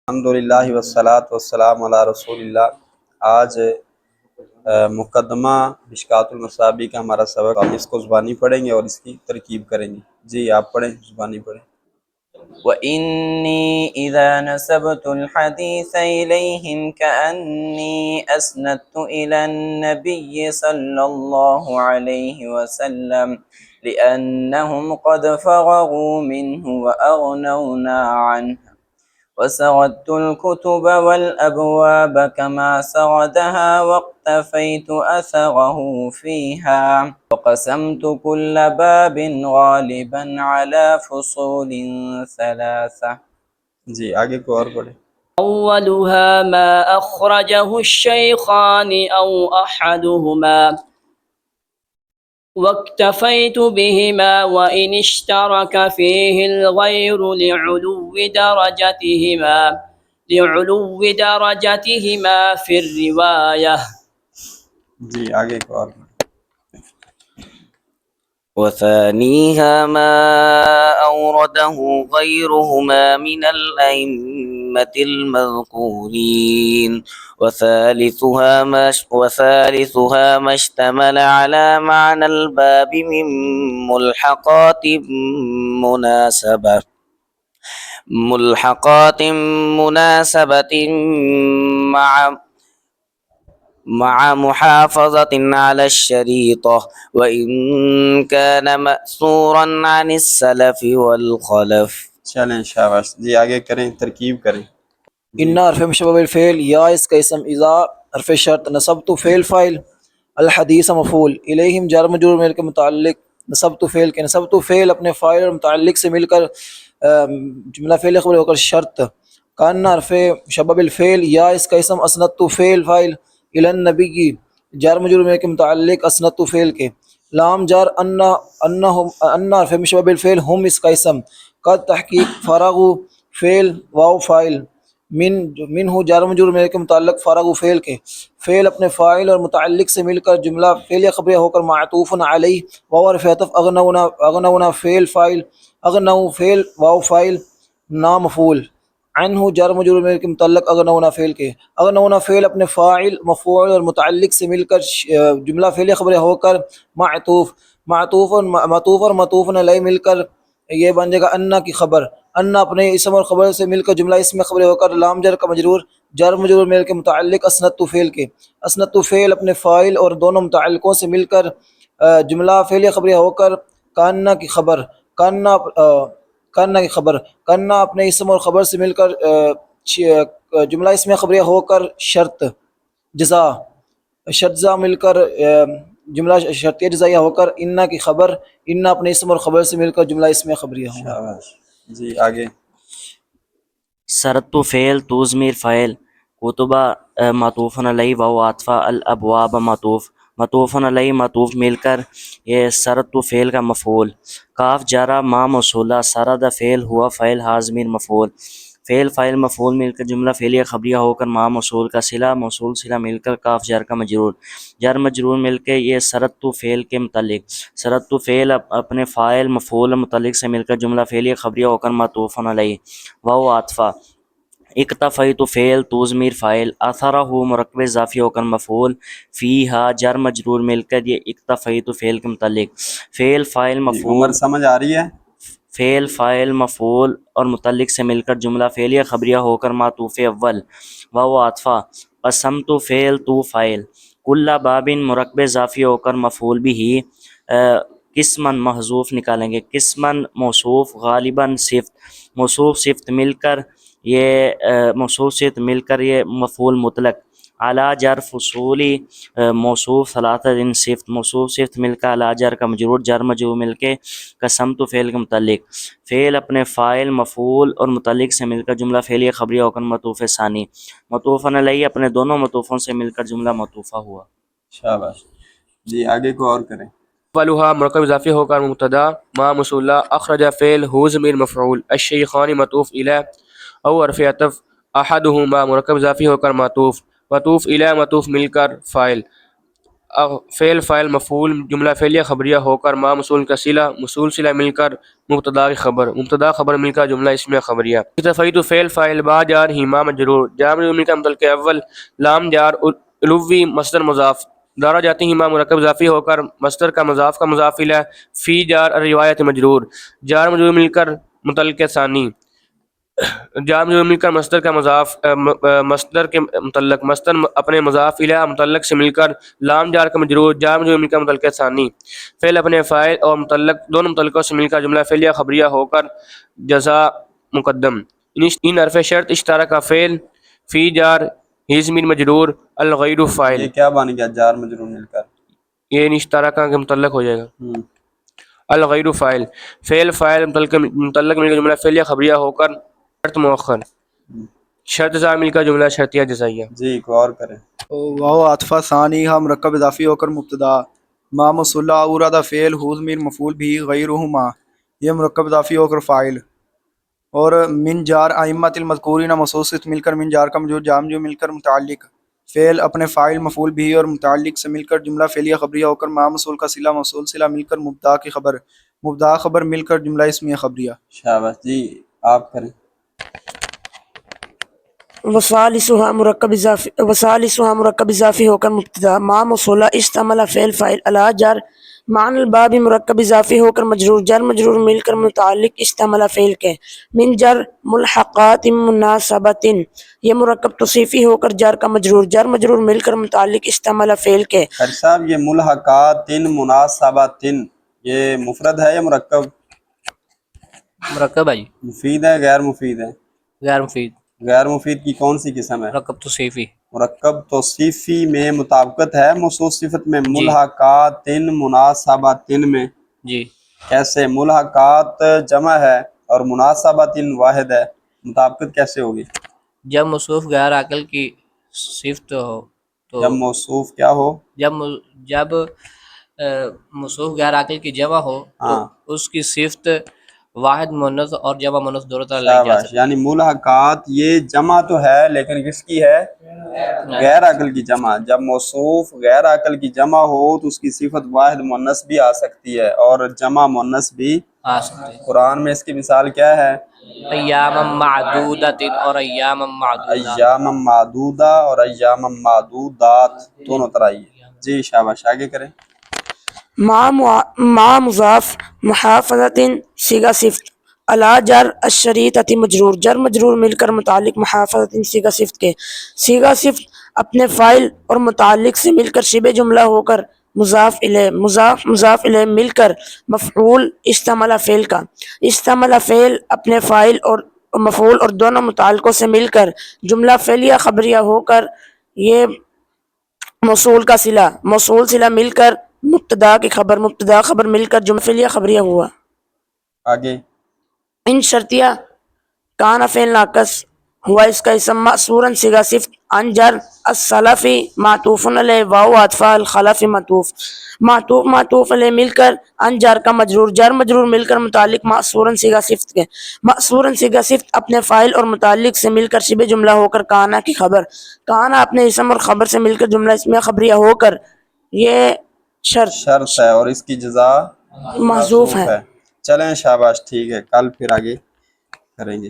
الحمدللہ والصلاۃ والسلام علی رسول اللہ۔ آج مقدمہ مشکوٰۃ المصابیح کا ہمارا سبق، ہم اس کو زبانی پڑھیں گے اور اس کی ترکیب کریں گے۔ جی آپ پڑھیں، زبانی پڑھیں۔ وَإِنِّي إِذَا نَسَبْتُ الْحَدِيثَ إِلَيْهِمْ كَأَنِّي أَسْنَدتُ إِلَى النَّبِيِّ صلى الله عليه وسلم لأنهم قد فرغوا منه وأغنونا عنه وسردت الكتب والأبواب كما سردها واقتفيت أثره فيها وقسمت كل باب غالبا على فصول ثلاثة۔ جی آگے کو اور پڑھیں۔ أولها ما أخرجه الشيخان أو أحدهما واكتفيت بهما وإن اشترك فيه الغير لعلو درجتهما في الرواية۔ جی آگے کو اور پڑھیں۔ وثانيها ما أورده غيرهما من الأئمة المذكورين وثالثها ما اشتمل على معنى الباب من ملحقات مناسبة مع محافظة على الشريطة وإن كان مأثورا عن السلف والخلف۔ چلیں شاباش۔ جی آگے کریں، ترکیب کریں۔ ان حرف من شباب الفعل یا اس کا اسم اذا حرف شرط نصبت فعل فاعل الحدیث مفعول الیہم جار مجرور مل کے متعلق نصبت فعل کے نصبت فعل اپنے فاعل اور متعلق سے مل کر جملہ فعل خبر ہو کر شرط۔ کان حرف شباب الفعل یا اس کا اسم اسندت فعل فاعل الی النبی جار مجرور مل کے متعلق اسندت فعل کے لام جار ان حرف من شباب الفعل ہم اس کا اسم قد تحقیق فارغ فعل واو فاعل منہ جار مجرور مل کے متعلق فارغ فعل کے فعل اپنے فاعل اور متعلق سے مل کر جملہ فعل خبریہ ہو کر معطوف علیہ واو حرف عطف اغنونا فعل فاعل اغنو فعل واو فاعل نام مفعول عنہ جار مجرور مل کے متعلق اغنونا فعل کے اغنونا فعل اپنے فاعل مفعول اور متعلق سے مل کر جملہ فعل خبریہ ہو کر معطوف اور معطوف علیہ مل کر یہ بن جائے گا انا کی خبر۔ انا اپنے اسم اور خبر سے مل کر جملہ اسم خبر ہو کر لام جر کا مجرور جار مجرور مل کے متعلق اسندت فعل کے اسندت فعل اپنے فاعل اور دونوں متعلقوں سے مل کر جملہ فعل خبریہ ہو کر کانا کی خبر کانا اپنے اسم اور خبر سے مل کر جملہ اسم خبریہ ہو کر شرط جزا مل کر جملہ شرطیہ جزائیہ ہو کر انا کی خبر انا اپنے اسم اور خبر سے مل کر جملہ اسم خبریہ ہو۔ شاباش۔ جی آگے۔ سردت فعل تو ضمیر فاعل کتبہ معطوف علیہ و عطف الابواب معطوف علیہ معطوف مل کر یہ سردت فعل کا مفعول کاف جارہ ما موصولہ سرد فعل ہوا فاعل ہا ضمیر مفعول فعل فاعل مفعول مل کر جملہ فعلیہ خبریہ ہو کر ما موصول کا صلہ موصول صلہ مل کر کاف جار کا مجرور جار مجرور مل کے یہ سردت فعل کے متعلق سردت فعل اپنے فاعل مفعول متعلق سے مل کر جملہ فعلیہ خبریہ ہو کر معطوف علیہ واو عطفہ اکتفیت فعل تو ضمیر فاعل اثرہ مرکب اضافی ہو کر مفعول فیہا جار مجرور مل کر یہ اکتفیت فعل کے متعلق فعل فاعل مفعول سمجھ آ رہی ہے؟ فعل فاعل مفعول اور متعلق سے مل کر جملہ فعلیہ خبریہ ہو کر معطوف اول واو عطفہ قسمت فعل تو فاعل کل باب مرکب اضافی ہو کر مفعول بھی قسمن محذوف نکالیں گے قسمن موصوف غالباً صفت موصوف صفت مل کر یہ مفعول مطلق اعلی جر فصولی موصوف ثلاثہ صفت موصوف صفت مل کر اعلی جر کا مجرور جر مجرور مل کے قسمت فعل کے متعلق فعل اپنے فاعل مفعول اور متعلق سے مل کر جملہ فعلیہ خبریہ ہو کر معطوف ثانی معطوف علیہ اپنے دونوں معطوفوں سے مل کر جملہ معطوفہ ہوا۔ شاباش۔ جی آگے کو اور کریں۔ اولها مرکب اضافی ہو کر مبتدا ما موصولہ اخرج فعل ہو ضمیر مفعول الشیخان معطوف الی او حرف عطف احدہما مرکب اضافی ہو کر معطوف الی معطوف مل کر فاعل فعل فاعل مفعول جملہ فعلیہ خبریہ ہو کر ما موصول کا صلہ موصول صلہ مل کر مبتدا کی خبر مبتدا خبر مل کر جملہ اسمیہ خبریہ اضافیت فعل فاعل با جار ہی ما مجرور جار مجرور مل کر متعلق اول لام جار علوی مصدر مضاف دارا جاتی ہی ما مرکب اضافی ہو کر مصدر کا مضاف الیہ فی جار روایت مجرور جار مجرور مل کر متعلق ثانی جار مجرور مل کر مصدر کا مصدر کے متعلق مصدر اپنے مضاف الیہ متعلق سے مل کر لام جار کا مجرور جار مجرور مل کر متعلق ثانی فعل اپنے فاعل اور متعلق دونوں متعلقوں سے مل کر جملہ فعلیہ خبریہ ہو کر جزا مقدم ان حرف شرط اشتارہ کا فعل فی جار ہی ضمیر مجرور الغیر فاعل یہ کیا بن گیا جار مجرور مل کر یہ اشتارہ کا متعلق ہو جائے گا الغیر فاعل فعل فاعل متعلق مل کر جملہ فعلیہ خبریہ ہو کر شرط مؤخر شرط جزا مل کر جملہ شرطیہ جزائیہ جی غور کریں وہ عطفہ ثانی ہا مرکب اضافی ہو کر مبتدا ما موصولہ اورادہ فعل ہو ضمیر مفعول بھی غیرہما یہ مرکب اضافی ہو کر فاعل اور من جار ائمۃ المذکورین مخصوص سے مل کر من جار کا مجرور جار مجرور مل کر متعلق فعل اپنے فاعل مفعول بھی اور متعلق سے مل کر جملہ فعلیہ خبریہ ہو کر ما موصول کا صلہ موصول صلہ مل کر مبتدا خبر مل کر جملہ اسمیہ خبریہ شاباش جی آپ کریں وثالثها مرکب اضافی ہو کر مبتدا ما موصولہ استعمل فعل فاعل علی جر معنی الباب مرکب اضافی ہو کر مجرور جر مجرور مل کر متعلق استعمل فعل کے من جر ملحقات مناسبت یہ مرکب توصیفی ہو کر جر کا مجرور جر مجرور مل کر متعلق استعمل فعل کے خیر صاحب یہ ملحقات مناسبات یہ مفرد ہے یا مرکب مرکب ہے جی مفید ہے غیر مفید ہے غیر مفید غیر مفید کی کون سی قسم ہے مرکب توصیفی مرکب توصیفی میں مطابقت ہے موصوف صفت میں ملحقات مناسبات میں جی کیسے ملحقات جمع ہے اور مناسبات واحد ہے مطابقت کیسے ہوگی جب موصوف غیر عاقل کی صفت ہو تو جب موصوف کیا ہو جب موصوف غیر عاقل کی جمع ہو ہاں تو اس کی صفت واحد مؤنث اور جمع مؤنث دونوں طرح لائی جا شاباش سکتی یعنی ملحقات یہ جمع تو ہے لیکن کس کی ہے غیر عقل کی جمع جب موصوف غیر عقل کی جمع ہو تو اس کی صفت واحد مؤنث بھی آ سکتی ہے اور جمع مؤنث بھی آ سکتی ہے قرآن میں اس کی مثال کیا ہے ایام معدودت اور ایام معدودات ایام معدودہ اور ایام معدودات دونوں طرح آئی ہے جی شاباش آگے کریں ما مضاف محافظت صیغہ صفت علی جر الشریطۃ مجرور جر مجرور مل کر متعلق محافظت صیغہ صفت کے صیغہ صفت اپنے فاعل اور متعلق سے مل کر شبہ جملہ ہو کر مضاف الیہ مل کر مفعول استعمل فعل کا استعمل فعل اپنے فاعل اور مفعول اور دونوں متعلقوں سے مل کر جملہ فعلیہ خبریہ ہو کر یہ موصول کا صلہ موصول صلہ مل کر مبتدا خبر مل کر جملہ فعلیہ خبریہ ہوا آگے ان شرطیہ کان فعل ناقص ہوا اس کا اسم مأثورا صیغہ صفت عن جر السلفی معطوف علیہ واو عطف الخلف معطوف علیہ مل کر عن جر کا مجرور جر مجرور مل کر متعلق مأثورا صیغہ صفت کے مأثورا صیغہ صفت اپنے فاعل اور متعلق سے مل کر شبہ جملہ ہو کر کانا کی خبر کانا اپنے اسم اور خبر سے مل کر جملہ اسمیہ خبریہ ہو کر یہ شرط ہے اور اس کی جزا محذوف ہے چلیں شاباش ٹھیک ہے کل پھر آگے کریں گے